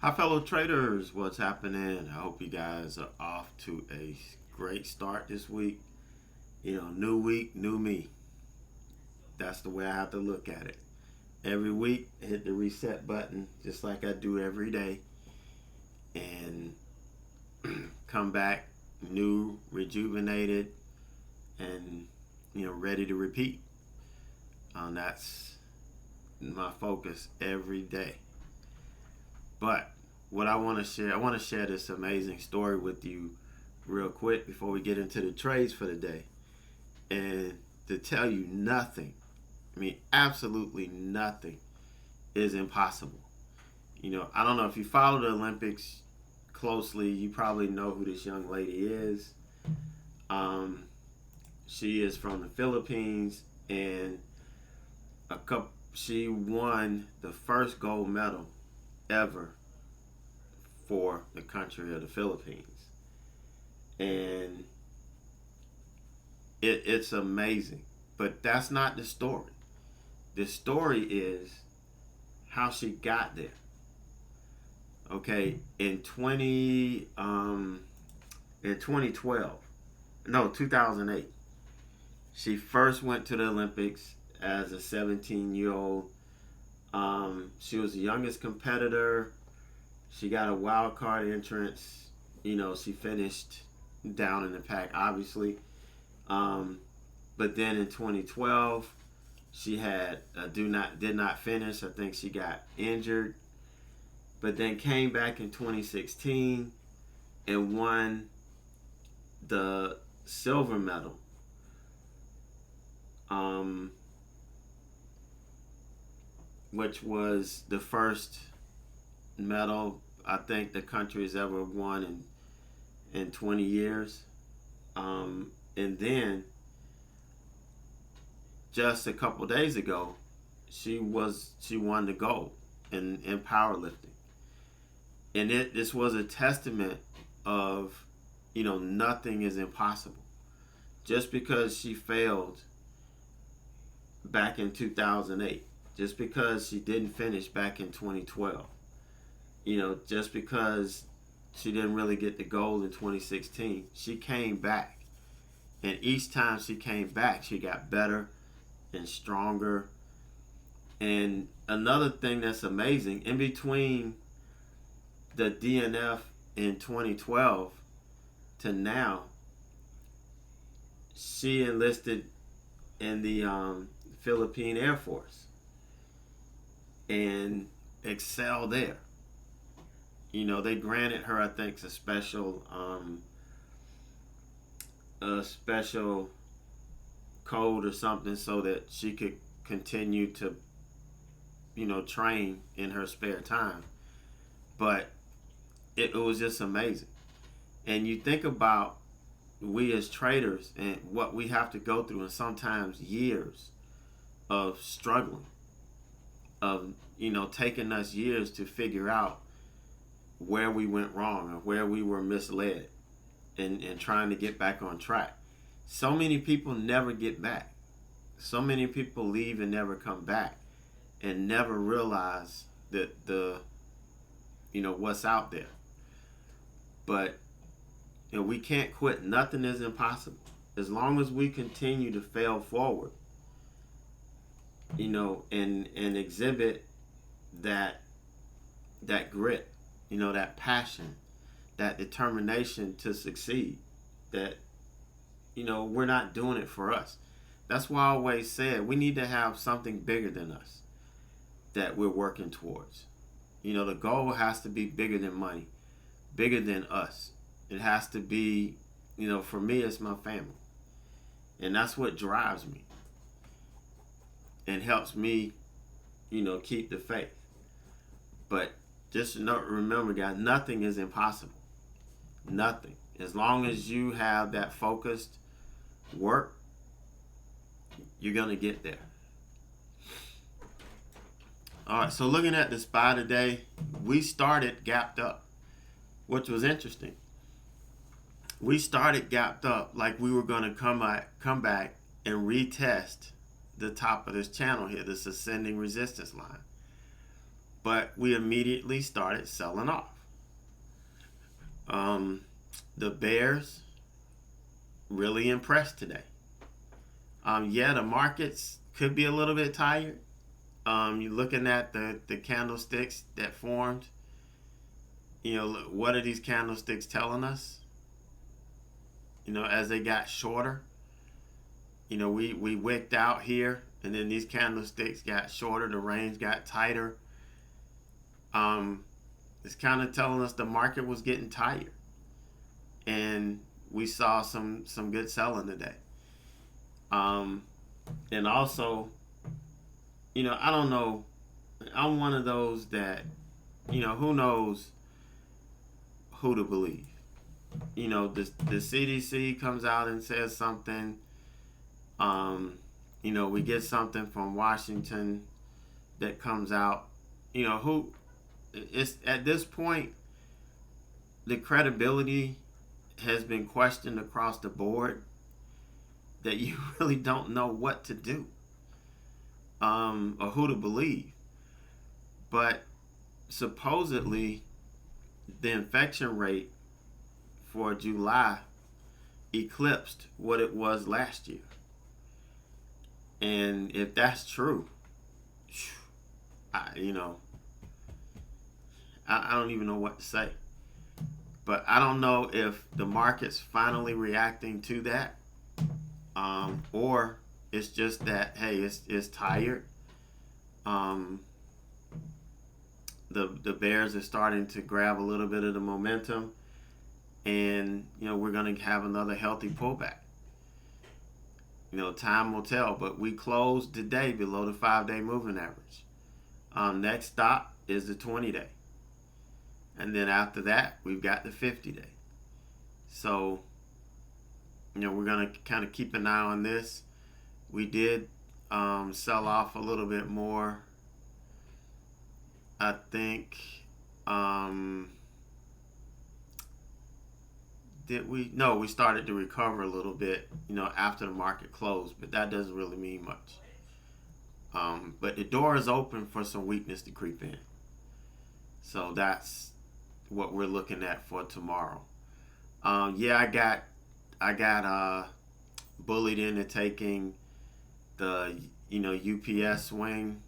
Hi, fellow traders. What's happening? I hope you guys are off to a great start this week. New week, new me. That's the way I have to look at it. Every week, hit the reset button just like I do every day and come back new, rejuvenated, and ready to repeat. That's my focus every day. But what I want to share this amazing story with you real quick before we get into the trades for the day. And to tell you nothing, absolutely nothing is impossible. I don't know if you follow the Olympics closely, you probably know who this young lady is. Um, she is from the Philippines, and she won the first gold medal ever for the country of the Philippines. And it's amazing. But that's not the story. The story is how she got there. Okay, in 2012, no, 2008, she first went to the Olympics as a 17-year-old. She was the youngest competitor. She got a wild card entrance. She finished down in the pack, obviously. But then in 2012, she had did not finish. I think she got injured, but then came back in 2016 and won the silver medal. Um, which was the first medal I think the country has ever won in 20 years. And then just a couple days ago, she won the gold in powerlifting, and this was a testament of nothing is impossible. Just because she failed back in 2008, just because she didn't finish back in 2012, just because she didn't really get the gold in 2016, she came back, and each time she came back, she got better and stronger. And another thing that's amazing, in between the DNF in 2012 to now, she enlisted in the Philippine Air Force and excelled there. They granted her, I think, a special code or something so that she could continue to train in her spare time. But it was just amazing. And you think about we as traders and what we have to go through, and sometimes years of struggling, of taking us years to figure out where we went wrong or where we were misled, and trying to get back on track. So many people never get back. So many people leave and never come back, and never realize that what's out there. But we can't quit. Nothing is impossible. As long as we continue to fail forward, and exhibit that grit, that passion, that determination to succeed, that we're not doing it for us. That's why I always said we need to have something bigger than us that we're working towards. The goal has to be bigger than money, bigger than us. It has to be, for me, it's my family. And that's what drives me and helps me, keep the faith. But just remember, guys, nothing is impossible. Nothing. As long as you have that focused work, you're going to get there. All right, so looking at the SPY today, we started gapped up, which was interesting. We started gapped up like we were going to come back and retest the top of this channel here, this ascending resistance line. but we immediately started selling off. The bears really impressed today. Yeah, the markets could be a little bit tired. You're looking at the candlesticks that formed. What are these candlesticks telling us? As they got shorter, we wicked out here, and then these candlesticks got shorter, the range got tighter. It's kind of telling us the market was getting tired, and we saw some good selling today. And also, I don't know, I'm one of those that, who knows who to believe. The CDC comes out and says something. We get something from Washington that comes out. Who it's at this point, the credibility has been questioned across the board, that you really don't know what to do, or who to believe. But supposedly, the infection rate for July eclipsed what it was last year. And if that's true, I don't even know what to say. But I don't know if the market's finally reacting to that, or it's just that, hey, it's tired. The bears are starting to grab a little bit of the momentum, and we're going to have another healthy pullback. Time will tell, but we closed today below the 5-day moving average. Next stop is the 20-day. And then after that, we've got the 50-day. So, we're going to kind of keep an eye on this. We did sell off a little bit more. I think, did we? No, we started to recover a little bit, after the market closed, but that doesn't really mean much. But the door is open for some weakness to creep in. So that's what we're looking at for tomorrow. Yeah, I got bullied into taking the UPS swing.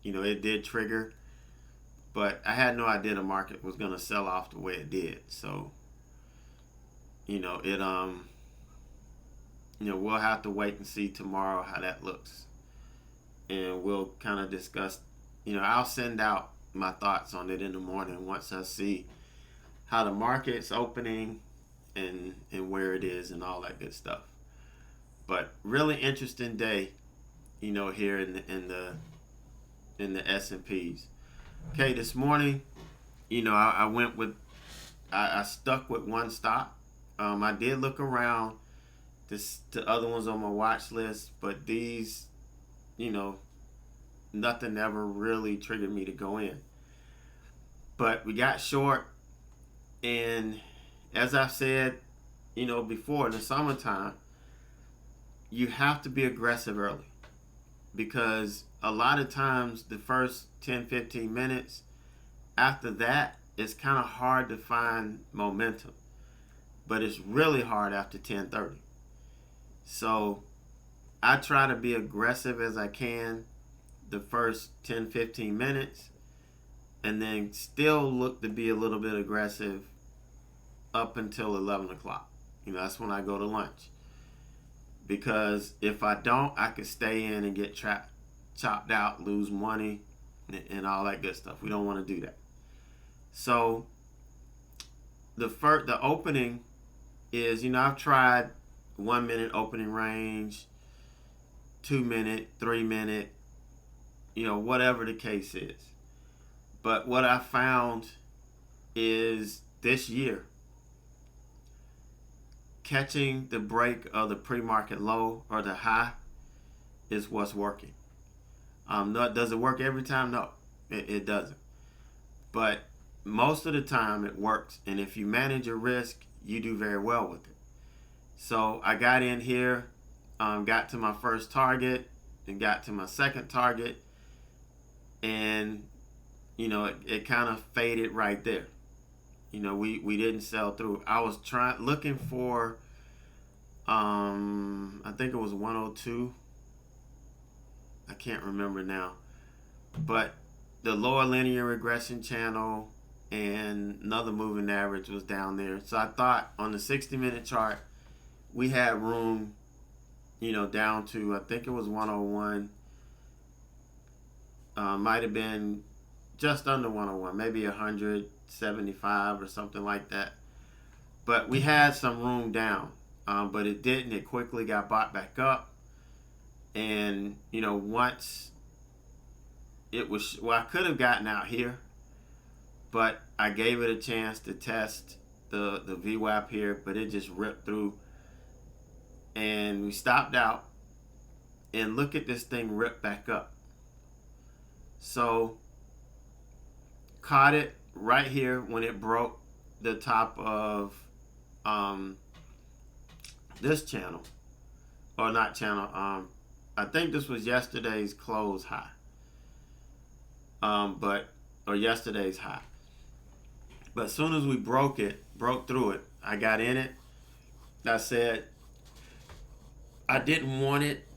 It did trigger, but I had no idea the market was gonna sell off the way it did. So we'll have to wait and see tomorrow how that looks, and we'll kind of discuss. I'll send out my thoughts on it in the morning once I see how the market's opening and where it is and all that good stuff. But really interesting day, here in the S&Ps. Okay, this morning, I went with, I stuck with one stop. I did look around the other ones on my watch list, but these, nothing ever really triggered me to go in. But we got short, and as I've said, before, in the summertime, you have to be aggressive early, because a lot of times the first 10-15 minutes after that, it's kind of hard to find momentum, but it's really hard after 10:30. So I try to be aggressive as I can the first 10-15 minutes, and then still look to be a little bit aggressive up until 11 o'clock. That's when I go to lunch. Because if I don't, I could stay in and get chopped out, lose money, and all that good stuff. We don't want to do that. So the opening is, I've tried 1 minute opening range, 2 minute, 3 minute, whatever the case is. But what I found is this year, catching the break of the pre-market low or the high is what's working. Does it work every time? No, it doesn't. But most of the time it works. And if you manage your risk, you do very well with it. So I got in here, got to my first target, and got to my second target, and it kind of faded right there. We didn't sell through. I was looking for, I think it was 102. I can't remember now. But the lower linear regression channel and another moving average was down there. So I thought on the 60-minute chart, we had room, down to, I think it was 101. Might have been just under 101, maybe 175 or something like that. But we had some room down, but it didn't. It quickly got bought back up. And, once it was, I could have gotten out here, but I gave it a chance to test the VWAP here, but it just ripped through. And we stopped out, and look at this thing rip back up. So, caught it right here when it broke the top of this channel, or not channel. I think this was yesterday's close high, or yesterday's high. But as soon as we broke through it, I got in it. I said I didn't want it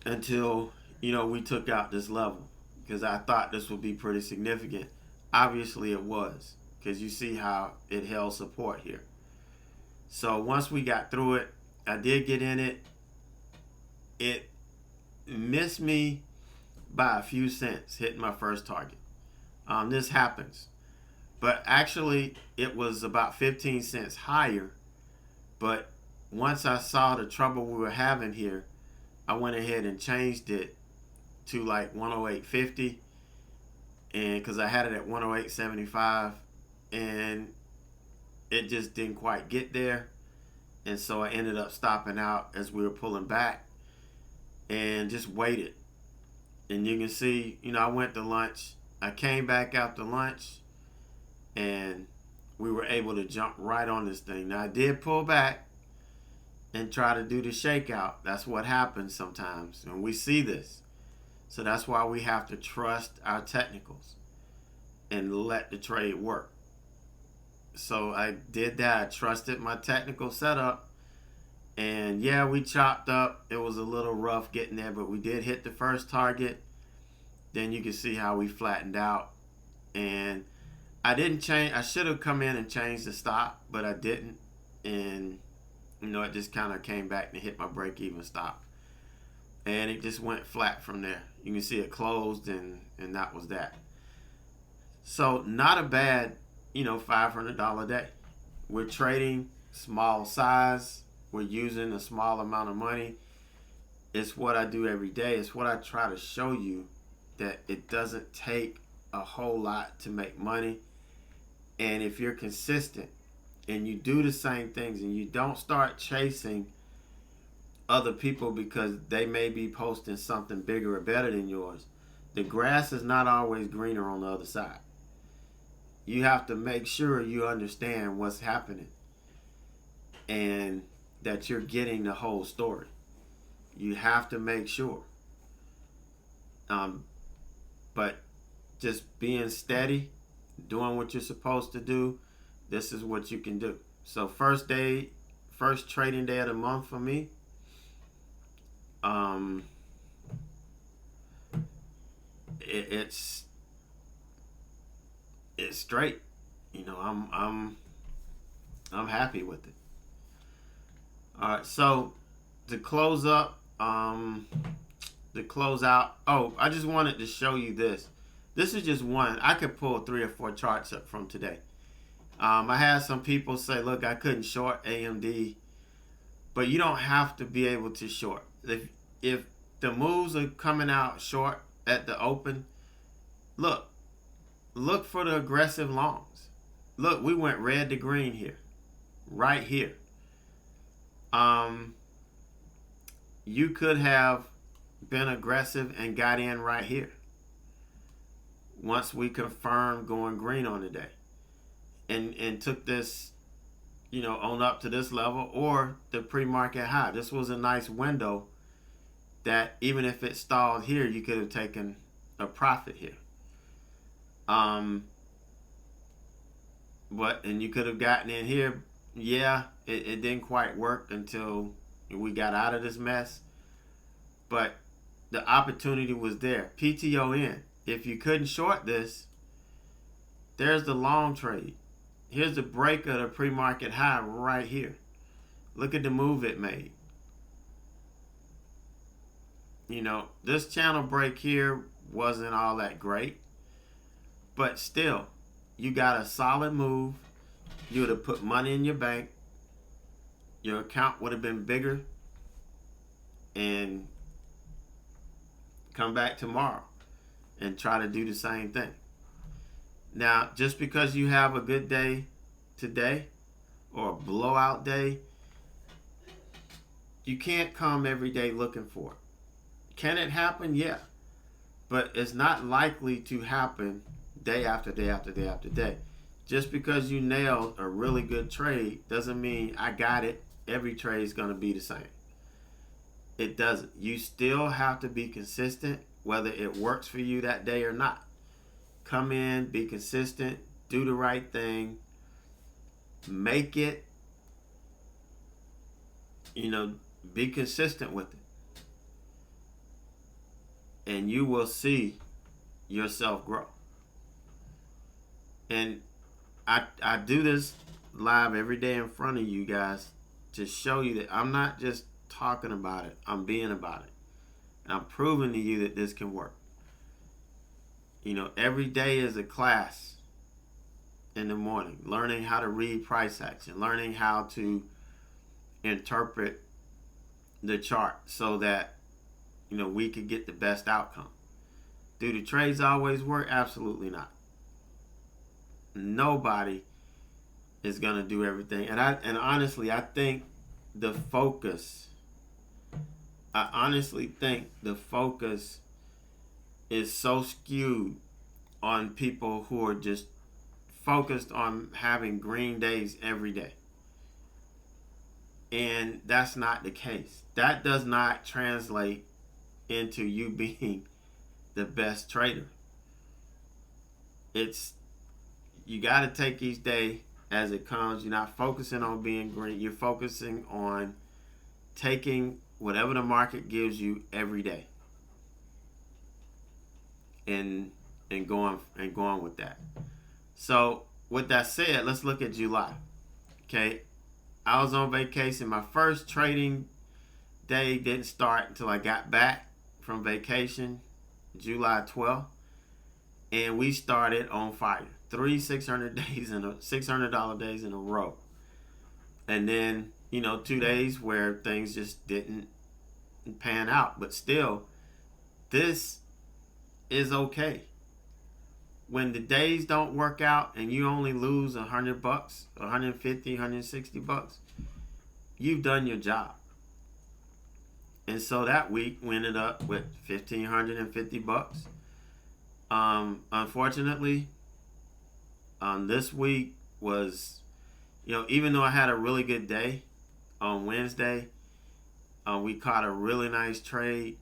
until we took out this level, because I thought this would be pretty significant. Obviously it was, because you see how it held support here. So once we got through it, I did get in it. It missed me by a few cents hitting my first target. This happens. But actually it was about 15 cents higher. But once I saw the trouble we were having here, I went ahead and changed it to like 108.50, and because I had it at 108.75, and it just didn't quite get there, and so I ended up stopping out as we were pulling back and just waited. And you can see, I went to lunch. I came back after lunch, and we were able to jump right on this thing. Now I did pull back and try to do the shakeout. That's what happens sometimes when we see this. So that's why we have to trust our technicals and let the trade work. So I did that. I trusted my technical setup. And yeah, we chopped up. It was a little rough getting there, but we did hit the first target. Then you can see how we flattened out. And I didn't change. I should have come in and changed the stop, but I didn't. And it just kind of came back and hit my break-even stop. And it just went flat from there. You can see it closed, and that was that. So not a bad, $500 day. We're trading small size. We're using a small amount of money. It's what I do every day. It's what I try to show you, that it doesn't take a whole lot to make money. And if you're consistent and you do the same things and you don't start chasing other people because they may be posting something bigger or better than yours, the grass is not always greener on the other side. You have to make sure you understand what's happening and that you're getting the whole story. You have to make sure. But just being steady, doing what you're supposed to do, this is what you can do. So first trading day of the month for me. It's straight. I'm happy with it. All right, so to close up, I just wanted to show you this. This is just one. I could pull 3 or 4 charts up from today. I had some people say, look, I couldn't short AMD, but you don't have to be able to short. If the moves are coming out short at the open, look for the aggressive longs. Look, we went red to green here, right here. You could have been aggressive and got in right here once we confirmed going green on the day, and took this, on up to this level or the pre-market high. This was a nice window that even if it stalled here, you could have taken a profit here. Um, and you could have gotten in here. Yeah, it didn't quite work until we got out of this mess. But the opportunity was there. PTO in. If you couldn't short this, there's the long trade. Here's the break of the pre-market high right here. Look at the move it made. You know, this channel break here wasn't all that great. But still, you got a solid move. You would have put money in your bank. Your account would have been bigger. And come back tomorrow and try to do the same thing. Now, just because you have a good day today or a blowout day, you can't come every day looking for it. Can it happen? Yeah. But it's not likely to happen day after day after day after day. Just because you nailed a really good trade doesn't mean I got it. Every trade is going to be the same. It doesn't. You still have to be consistent, whether it works for you that day or not. Come in, be consistent, do the right thing, make it, be consistent with it. And you will see yourself grow. And I do this live every day in front of you guys to show you that I'm not just talking about it, I'm being about it. And I'm proving to you that this can work. Every day is a class in the morning, learning how to read price action, learning how to interpret the chart so that we could get the best outcome. Do the trades always work? Absolutely not. Nobody is gonna do everything. And honestly, I think the focus is so skewed on people who are just focused on having green days every day. And that's not the case. That does not translate into you being the best trader. You got to take each day as it comes. You're not focusing on being green. You're focusing on taking whatever the market gives you every day and going with that. So with that said, let's look at July. Okay, I was on vacation. My first trading day didn't start until I got back from vacation, July 12th, and we started on fire. 3 $600 days in a row, and then 2 days where things just didn't pan out. But still, this is okay. When the days don't work out and you only lose $100, $150, $160, you've done your job. And so that week we ended up with $1,550. Unfortunately, this week was, even though I had a really good day on Wednesday, we caught a really nice trade.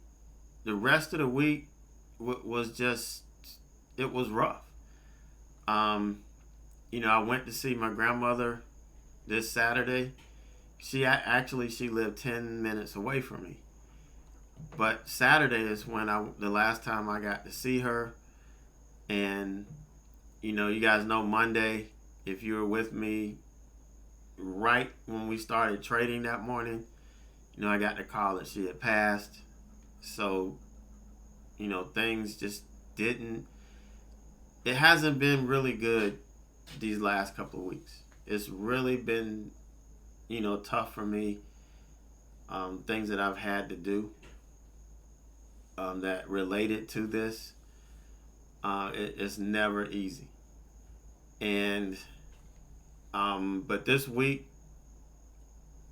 The rest of the week was just, it was rough. I went to see my grandmother this Saturday. She lived 10 minutes away from me. But Saturday is when the last time I got to see her. And you guys know Monday, if you were with me right when we started trading that morning, I got the call that she had passed. So, things just didn't. It hasn't been really good these last couple of weeks. It's really been, tough for me. Things that I've had to do that related to this. It's never easy. And but this week,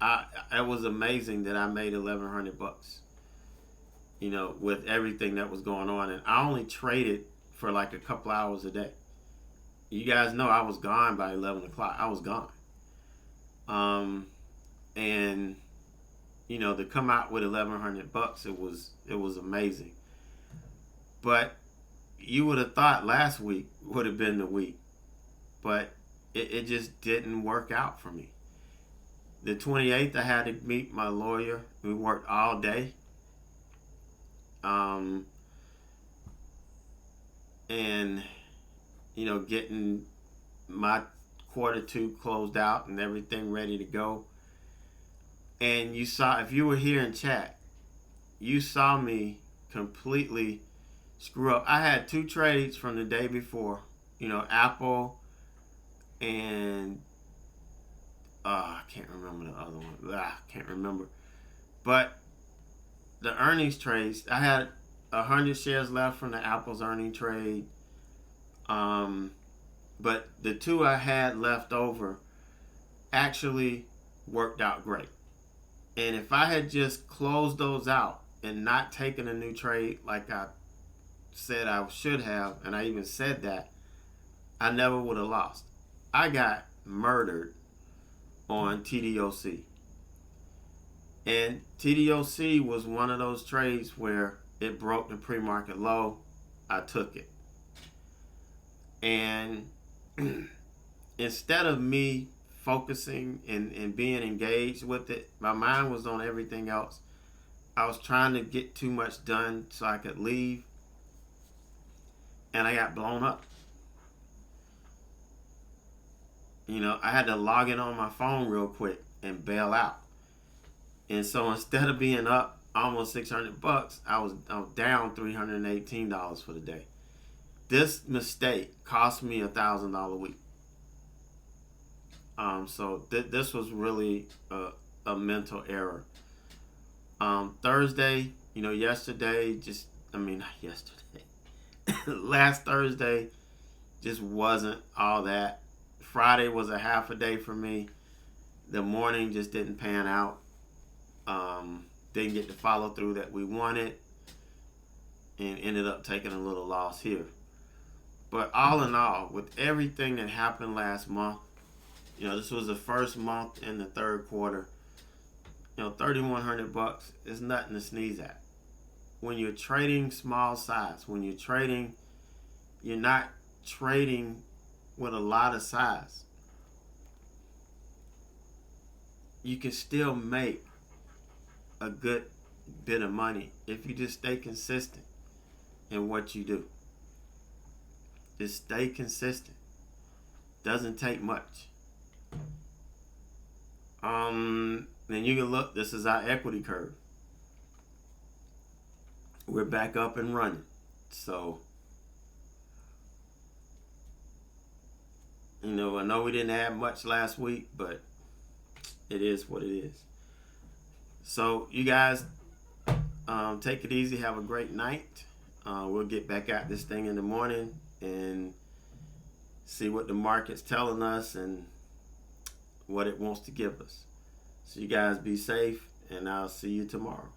it was amazing that I made $1,100. With everything that was going on, and I only traded for like a couple hours a day. You guys know I was gone by 11 o'clock. I was gone. And to come out with $1,100, it was amazing. But you would have thought last week would have been the week, but it just didn't work out for me. The 28th, I had to meet my lawyer. We worked all day. And, getting my quarter two closed out and everything ready to go. And you saw, if you were here in chat, you saw me completely screw up. I had two trades from the day before, Apple and I can't remember the other one. I can't remember. But the earnings trades, I had 100 shares left from the Apple's earning trade. But the two I had left over actually worked out great. And if I had just closed those out and not taken a new trade like I said I should have, and I even said that, I never would have lost. I got murdered on TDOC. And TDOC was one of those trades where it broke the pre-market low. I took it. And instead of me focusing and being engaged with it, my mind was on everything else. I was trying to get too much done so I could leave. And I got blown up. I had to log in on my phone real quick and bail out. And so instead of being up almost $600, I was down $318 for the day. This mistake cost me $1,000 a week. So this was really a mental error. Thursday, yesterday, not yesterday. Last Thursday just wasn't all that. Friday was a half a day for me. The morning just didn't pan out. Didn't get the follow through that we wanted, and ended up taking a little loss here. But all in all, with everything that happened last month, this was the first month in the third quarter. $3,100 is nothing to sneeze at. When you're trading small size, you're not trading with a lot of size. You can still make a good bit of money if you just stay consistent in what you do. Just stay consistent. Doesn't take much. Then you can look, this is our equity curve. We're back up and running. So, I know we didn't have much last week, but it is what it is. So, you guys, take it easy. Have a great night. We'll get back at this thing in the morning and see what the market's telling us and what it wants to give us. So you guys be safe, and I'll see you tomorrow.